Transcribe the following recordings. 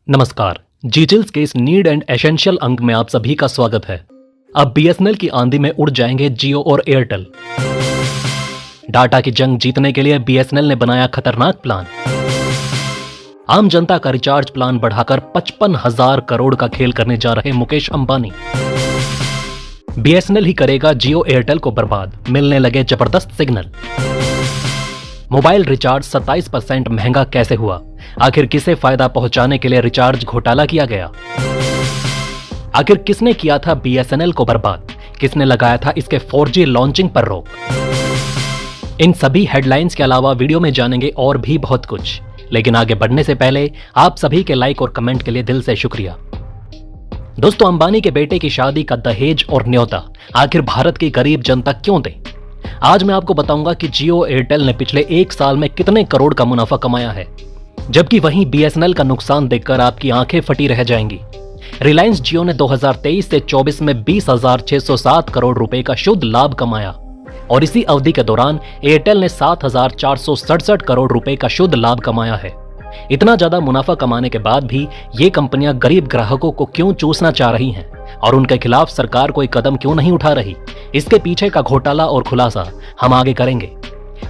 नमस्कार। जीटीएल्स के इस नीड एंड एसेंशियल अंक में आप सभी का स्वागत है। अब बीएसएनएल की आंधी में उड़ जाएंगे जियो और एयरटेल। डाटा की जंग जीतने के लिए बीएसएनएल ने बनाया खतरनाक प्लान। आम जनता का रिचार्ज प्लान बढ़ाकर 55,000 करोड़ का खेल करने जा रहे मुकेश अंबानी। बीएसएनएल ही करेगा जियो एयरटेल को बर्बाद, मिलने लगे जबरदस्त सिग्नल। मोबाइल रिचार्ज 27% महंगा कैसे हुआ, आखिर किसे फायदा पहुंचाने के लिए रिचार्ज घोटाला किया गया। आखिर किसने किया था बीएसएनएल को बर्बाद, किसने लगाया था इसके 4G लॉन्चिंग पर रोक। इन सभी हेडलाइंस के अलावा वीडियो में जानेंगे और भी बहुत कुछ, लेकिन आगे बढ़ने से पहले आप सभी के लाइक और कमेंट के लिए दिल से शुक्रिया। दोस्तों, अंबानी के बेटे की शादी का दहेज और न्योता आखिर भारत की गरीब जनता क्यों दे। आज मैं आपको बताऊंगा कि जियो एयरटेल ने पिछले एक साल में कितने करोड़ का मुनाफा कमाया है, जबकि वहीं बीएसएनएल का नुकसान देखकर आपकी आंखें फटी रह जाएंगी। रिलायंस जियो ने 2023 से 24 में 20,607 करोड़ रुपए का शुद्ध लाभ कमाया और इसी अवधि के दौरान एयरटेल ने 7,467 करोड़ रुपए का शुद्ध लाभ कमाया है। इतना ज्यादा मुनाफा कमाने के बाद भी ये कंपनियां गरीब ग्राहकों को क्यों चूसना चाह रही हैं और उनके खिलाफ सरकार कोई कदम क्यों नहीं उठा रही, इसके पीछे का घोटाला और खुलासा हम आगे करेंगे।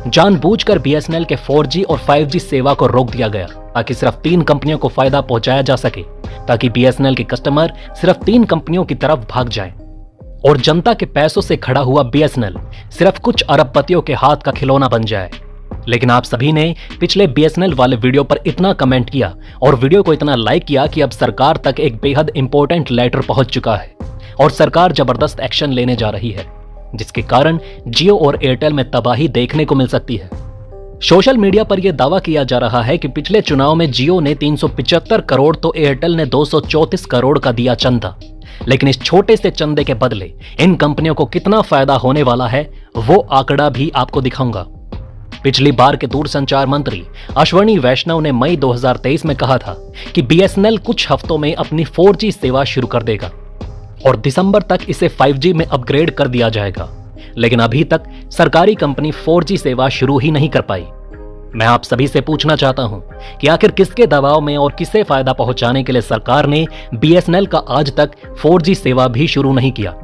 जानबूझकर बीएसएनएल के 4G और 5G सेवा को रोक दिया गया ताकि सिर्फ 3 कंपनियों को फायदा पहुंचाया जा सके, ताकि बीएसएनएल के कस्टमर सिर्फ 3 कंपनियों की तरफ भाग जाएं और जनता के पैसों से खड़ा हुआ बीएसएनएल सिर्फ कुछ अरबपतियों के हाथ का खिलौना बन जाए। लेकिन आप सभी ने पिछले बीएसएनएल वाले वीडियो पर इतना कमेंट किया और वीडियो को इतना लाइक किया कि अब सरकार तक एक बेहद इंपॉर्टेंट लेटर पहुंच चुका है और सरकार जबरदस्त एक्शन लेने जा रही है, जिसके कारण जियो और एयरटेल में तबाही देखने को मिल सकती है। सोशल मीडिया पर यह दावा किया जा रहा है कि पिछले चुनाव में जियो ने 375 करोड़ तो एयरटेल ने 234 करोड़ का दिया चंदा। लेकिन इस छोटे से चंदे के बदले इन कंपनियों को कितना फायदा होने वाला है, वो आंकड़ा भी आपको दिखाऊंगा। पिछली बार के दूरसंचार मंत्री अश्वनी वैष्णव ने मई 2023 में कहा था कि बीएसएनएल कुछ हफ्तों में अपनी 4G सेवा शुरू कर देगा और दिसंबर तक इसे 5G में अपग्रेड कर दिया जाएगा। लेकिन अभी तक सरकारी कंपनी 4G सेवा शुरू ही नहीं कर पाई। मैं आप सभी से पूछना चाहता हूं कि आखिर किसके दबाव में और किसे फायदा पहुंचाने के लिए सरकार ने बीएसएनएल का आज तक 4G सेवा भी शुरू नहीं किया।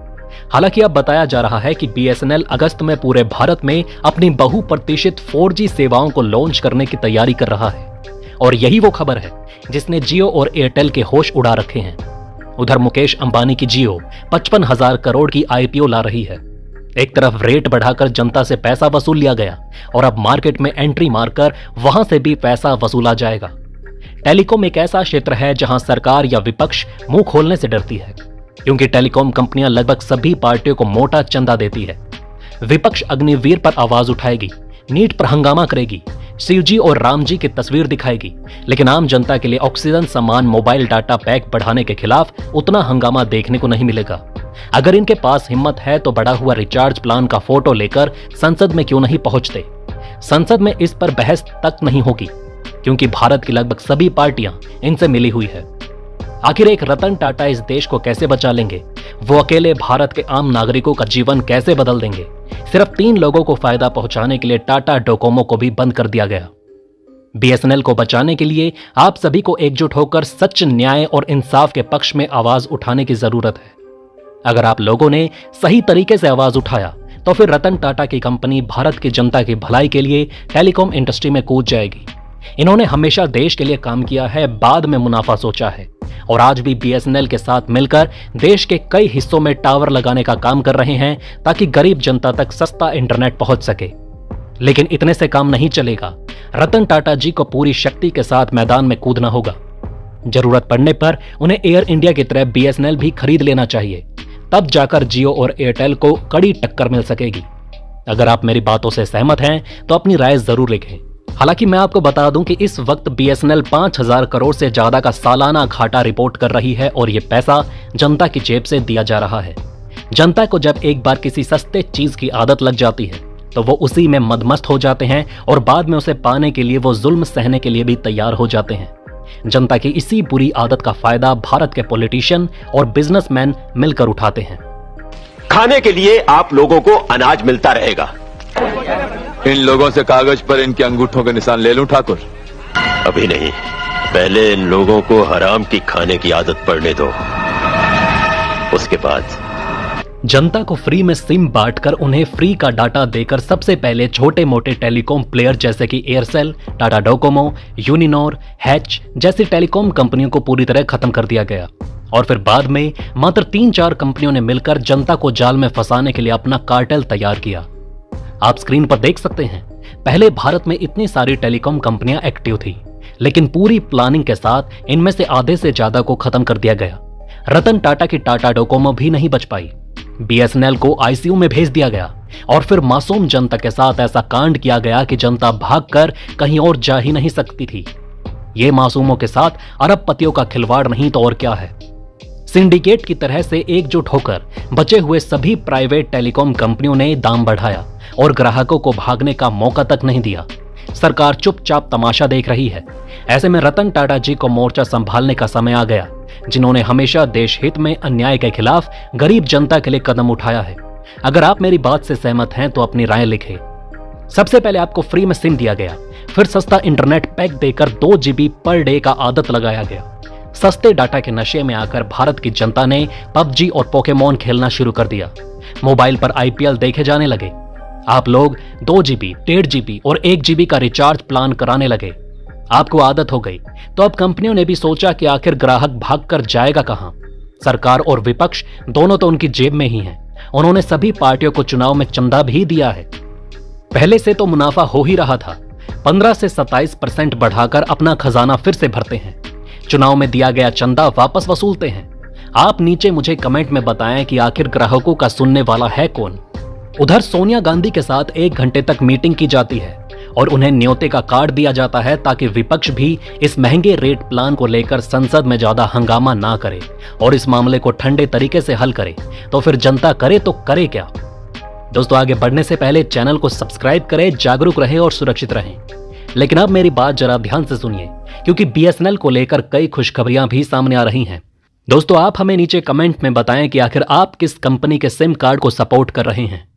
हालांकि अब बताया जा रहा है कि बीएसएनएल अगस्त में पूरे भारत में अपनी बहुप्रतीक्षित 4G सेवाओं को लॉन्च करने की तैयारी कर रहा है और यही वो खबर है जिसने जियो और एयरटेल के होश उड़ा रखे हैं। उधर मुकेश अंबानी की जियो 55,000 करोड़ की आईपीओ ला रही है। एक तरफ रेट बढ़ाकर जनता से पैसा वसूल लिया गया और अब मार्केट में एंट्री मारकर वहां से भी पैसा वसूला जाएगा। टेलीकॉम एक ऐसा क्षेत्र है जहां सरकार या विपक्ष मुंह खोलने से डरती है, क्योंकि टेलीकॉम कंपनियां लगभग सभी पार्टियों को मोटा चंदा देती है। विपक्ष अग्निवीर पर आवाज उठाएगी, नीट पर हंगामा करेगी, शिवजी और राम जी की तस्वीर दिखाएगी, लेकिन आम जनता के लिए ऑक्सीजन समान मोबाइल डाटा पैक बढ़ाने के खिलाफ उतना हंगामा देखने को नहीं मिलेगा। अगर इनके पास हिम्मत है तो बढ़ा हुआ रिचार्ज प्लान का फोटो लेकर संसद में क्यों नहीं पहुंचते। संसद में इस पर बहस तक नहीं होगी, क्योंकि भारत की लगभग सभी पार्टियां इनसे मिली हुई है। आखिर एक रतन टाटा इस देश को कैसे बचा लेंगे, वो अकेले भारत के आम नागरिकों का जीवन कैसे बदल देंगे। सिर्फ 3 लोगों को फायदा पहुंचाने के लिए टाटा डोकोमो को भी बंद कर दिया गया। बीएसएनएल को बचाने के लिए आप सभी को एकजुट होकर सच, न्याय और इंसाफ के पक्ष में आवाज उठाने की जरूरत है। अगर आप लोगों ने सही तरीके से आवाज उठाया तो फिर रतन टाटा की कंपनी भारत की जनता की भलाई के लिए टेलीकॉम इंडस्ट्री में कूद जाएगी। इन्होंने हमेशा देश के लिए काम किया है, बाद में मुनाफा सोचा है और आज भी बीएसएनएल के साथ मिलकर देश के कई हिस्सों में टावर लगाने का काम कर रहे हैं ताकि गरीब जनता तक सस्ता इंटरनेट पहुंच सके। लेकिन इतने से काम नहीं चलेगा। रतन टाटा जी को पूरी शक्ति के साथ मैदान में कूदना होगा। जरूरत पड़ने पर उन्हें एयर इंडिया की तरह बीएसएनएल भी खरीद लेना चाहिए, तब जाकर जियो और एयरटेल को कड़ी टक्कर मिल सकेगी। अगर आप मेरी बातों से सहमत हैं तो अपनी राय जरूर लिखें। हालांकि मैं आपको बता दूं कि इस वक्त बीएसएनएल 5,000 करोड़ से ज्यादा का सालाना घाटा रिपोर्ट कर रही है और यह पैसा जनता की जेब से दिया जा रहा है। जनता को जब एक बार किसी सस्ते चीज की आदत लग जाती है तो वो उसी में मदमस्त हो जाते हैं और बाद में उसे पाने के लिए वो जुल्म सहने के लिए भी तैयार हो जाते हैं। जनता की इसी बुरी आदत का फायदा भारत के पॉलिटिशियन और बिजनेसमैन मिलकर उठाते हैं। खाने के लिए आप लोगों को अनाज मिलता रहेगा। इन लोगों से कागज पर इनके अंगूठों के निशान ले लूं ठाकुर? अभी नहीं, पहले इन लोगों को हराम की खाने की आदत पड़ने दो, उसके बाद जनता को फ्री में सिम बांटकर उन्हें फ्री का डाटा देकर सबसे पहले छोटे मोटे टेलीकॉम प्लेयर जैसे कि Aircel, Tata Docomo, Uninor, hatch जैसी टेलीकॉम कंपनियों को पूरी तरह खत्म कर दिया गया। और फिर बाद में मात्र 3-4 कंपनियों ने मिलकर जनता को जाल में फंसाने के लिए अपना कार्टेल तैयार किया। आप स्क्रीन पर देख सकते हैं, पहले भारत में इतनी सारी टेलीकॉम कंपनियां एक्टिव थी, लेकिन पूरी प्लानिंग के साथ इनमें से आधे से ज्यादा को खत्म कर दिया गया। रतन टाटा की टाटा डोकोमो भी नहीं बच पाई। बीएसएनएल को आईसीयू में भेज दिया गया और फिर मासूम जनता के साथ ऐसा कांड किया गया कि जनता भागकर कहीं और जा ही नहीं सकती थी। ये मासूमों के साथ अरबपतियों का खिलवाड़ नहीं तो और क्या है। सिंडिकेट की तरह से एकजुट होकर बचे हुए सभी प्राइवेट टेलीकॉम कंपनियों ने दाम बढ़ाया और ग्राहकों को भागने का मौका तक नहीं दिया। सरकार चुपचाप तमाशा देख रही है। ऐसे में रतन टाटा जी को मोर्चा संभालने का समय आ गया, जिन्होंने हमेशा देश हित में अन्याय के खिलाफ गरीब जनता के लिए कदम उठाया है। अगर आप मेरी बात से सहमत हैं तो अपनी राय लिखें। सबसे पहले आपको फ्री में सिम दिया गया, फिर सस्ता इंटरनेट पैक देकर 2 GB पर डे का आदत लगाया गया। सस्ते डाटा के नशे में आकर भारत की जनता ने पबजी और पोकेमोन खेलना शुरू कर दिया। मोबाइल पर IPL देखे जाने लगे। आप लोग 2 GB, 1.5 GB और 1 GB का रिचार्ज प्लान कराने लगे। आपको आदत हो गई तो अब कंपनियों ने भी सोचा कि आखिर ग्राहक भागकर जाएगा कहां। सरकार और विपक्ष दोनों तो उनकी जेब में ही हैं। उन्होंने सभी पार्टियों को चुनाव में चंदा भी दिया है। पहले से तो मुनाफा हो ही रहा था, 15 से 27% बढ़ाकर अपना खजाना फिर से भरते हैं। चुनाव में दिया गया चंदा वापस वसूलते हैं। आप नीचे मुझे कमेंट में बताएं कि आखिर ग्राहकों का सुनने वाला है कौन। उधर सोनिया गांधी के साथ 1 घंटे तक मीटिंग की जाती है और उन्हें न्योते का कार्ड दिया जाता है ताकि विपक्ष भी इस महंगे रेट प्लान को लेकर संसद में ज्यादा हंगामा ना करे और इस मामले को ठंडे तरीके से हल करे। तो फिर जनता करे तो करे क्या। दोस्तों, आगे बढ़ने से पहले चैनल को सब्सक्राइब करें, जागरूक रहें और सुरक्षित रहें। लेकिन अब मेरी बात जरा ध्यान से सुनिए, क्योंकि बीएसएनएल को लेकर कई खुशखबरियां भी सामने आ रही हैं। दोस्तों, आप हमें नीचे कमेंट में बताएं कि आखिर आप किस कंपनी के सिम कार्ड को सपोर्ट कर रहे हैं।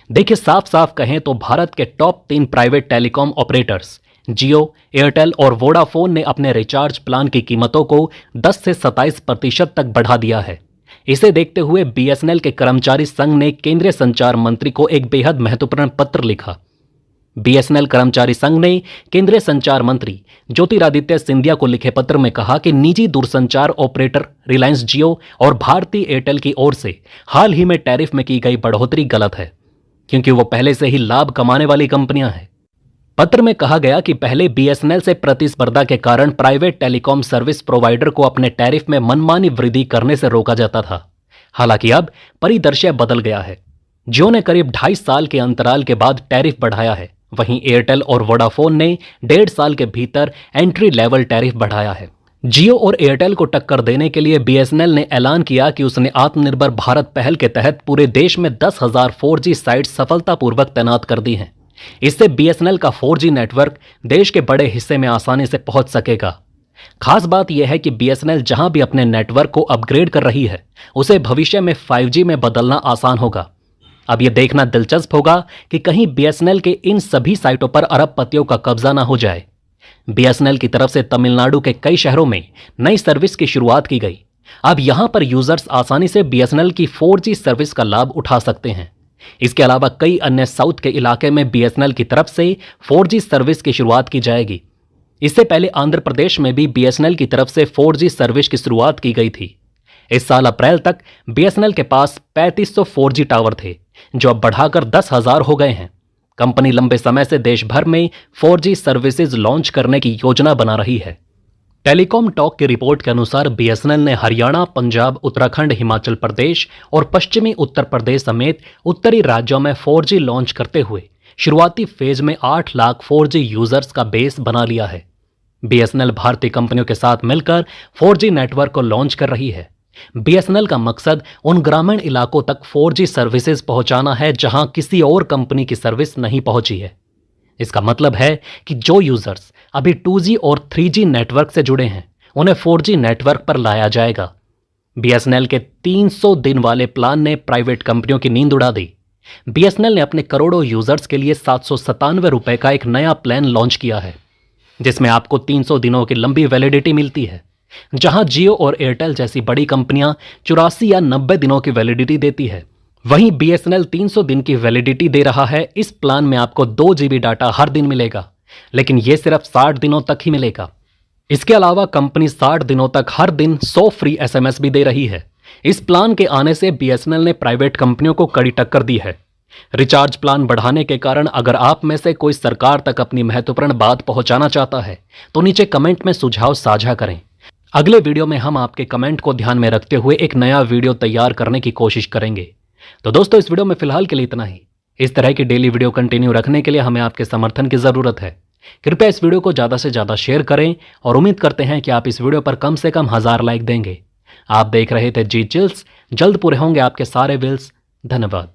देखिए, साफ साफ कहें तो भारत के टॉप 3 प्राइवेट टेलीकॉम ऑपरेटर्स जियो, एयरटेल और वोडाफोन ने अपने रिचार्ज प्लान की कीमतों को 10 से 27% तक बढ़ा दिया है। इसे देखते हुए बीएसएनएल के कर्मचारी संघ ने केंद्रीय संचार मंत्री को एक बेहद महत्वपूर्ण पत्र लिखा। बीएसएनएल कर्मचारी संघ ने केंद्रीय संचार मंत्री ज्योतिरादित्य सिंधिया को लिखे पत्र में कहा कि निजी दूरसंचार ऑपरेटर रिलायंस जियो और भारती एयरटेल की ओर से हाल ही में टैरिफ में की गई बढ़ोतरी गलत है, क्योंकि वो पहले से ही लाभ कमाने वाली कंपनियां हैं। पत्र में कहा गया कि पहले बीएसएनएल से प्रतिस्पर्धा के कारण प्राइवेट टेलीकॉम सर्विस प्रोवाइडर को अपने टैरिफ में मनमानी वृद्धि करने से रोका जाता था। हालांकि अब परिदृश्य बदल गया है। जियो ने करीब 2.5 साल के अंतराल के बाद टैरिफ बढ़ाया है, वहीं एयरटेल और वोडाफोन ने 1.5 साल के भीतर एंट्री लेवल टैरिफ बढ़ाया है। जियो और एयरटेल को टक्कर देने के लिए बीएसएनएल ने ऐलान किया कि उसने आत्मनिर्भर भारत पहल के तहत पूरे देश में 10,000 4G साइट सफलतापूर्वक तैनात कर दी हैं। इससे बीएसएनएल का 4G नेटवर्क देश के बड़े हिस्से में आसानी से पहुंच सकेगा। खास बात यह है कि बीएसएनएल जहां भी अपने नेटवर्क को अपग्रेड कर रही है, उसे भविष्य में 5G में बदलना आसान होगा। अब यह देखना दिलचस्प होगा कि कहीं बीएसएनएल के इन सभी साइटों पर अरबपतियों का कब्जा ना हो जाए। बीएसएनएल की तरफ से तमिलनाडु के कई शहरों में नई सर्विस की शुरुआत की गई। अब यहां पर यूजर्स आसानी से बीएसएनएल की 4G सर्विस का लाभ उठा सकते हैं। इसके अलावा कई अन्य साउथ के इलाके में बीएसएनएल की तरफ से 4G सर्विस की शुरुआत की जाएगी। इससे पहले आंध्र प्रदेश में भी बीएसएनएल की तरफ से 4G सर्विस की शुरुआत की गई थी। इस साल अप्रैल तक बीएसएनएल के पास 3500 4G टावर थे, जो अब बढ़ाकर 10,000 हो गए हैं। कंपनी लंबे समय से देश भर में 4G सर्विसेज लॉन्च करने की योजना बना रही है। टेलीकॉम टॉक की रिपोर्ट के अनुसार बीएसएनएल ने हरियाणा, पंजाब, उत्तराखंड, हिमाचल प्रदेश और पश्चिमी उत्तर प्रदेश समेत उत्तरी राज्यों में 4G लॉन्च करते हुए शुरुआती फेज में 8 लाख 4G यूजर्स का बेस बना लिया है। बीएसएनएल भारतीय कंपनियों के साथ मिलकर 4G नेटवर्क को लॉन्च कर रही है। बीएसएनएल का मकसद उन ग्रामीण इलाकों तक 4G सर्विसेज पहुंचाना है जहां किसी और कंपनी की सर्विस नहीं पहुंची है। इसका मतलब है कि जो यूजर्स अभी 2G और 3G नेटवर्क से जुड़े हैं, उन्हें 4G नेटवर्क पर लाया जाएगा। बीएसएनएल के 300 दिन वाले प्लान ने प्राइवेट कंपनियों की नींद उड़ा दी। बीएसएनएल ने अपने करोड़ों यूजर्स के लिए 797 रुपए का एक नया प्लान लॉन्च किया है। जिसमें आपको 300 दिनों की लंबी वैलिडिटी मिलती है, जहां जियो और एयरटेल जैसी बड़ी कंपनियां 84 या 90 दिनों की वैलिडिटी देती है। वहीं BSNL 300 दिन की वैलिडिटी दे रहा है। इस प्लान में आपको 2 GB डाटा हर दिन मिलेगा, लेकिन यह सिर्फ 60 दिनों तक ही मिलेगा। इसके अलावा कंपनी 60 दिनों तक हर दिन 100 फ्री SMS भी दे रही है। इस प्लान के आने से BSNL ने प्राइवेट कंपनियों को कड़ी टक्कर दी है। रिचार्ज प्लान बढ़ाने के कारण अगर आप में से कोई सरकार तक अपनी महत्वपूर्ण बात पहुंचाना चाहता है तो नीचे कमेंट में सुझाव साझा करें। अगले वीडियो में हम आपके कमेंट को ध्यान में रखते हुए एक नया वीडियो तैयार करने की कोशिश करेंगे। तो दोस्तों, इस वीडियो में फिलहाल के लिए इतना ही। इस तरह की डेली वीडियो कंटिन्यू रखने के लिए हमें आपके समर्थन की जरूरत है। कृपया इस वीडियो को ज्यादा से ज्यादा शेयर करें और उम्मीद करते हैं कि आप इस वीडियो पर कम से कम 1000 लाइक देंगे। आप देख रहे थे जी चिल्स। जल्द पूरे होंगे आपके सारे विल्स। धन्यवाद।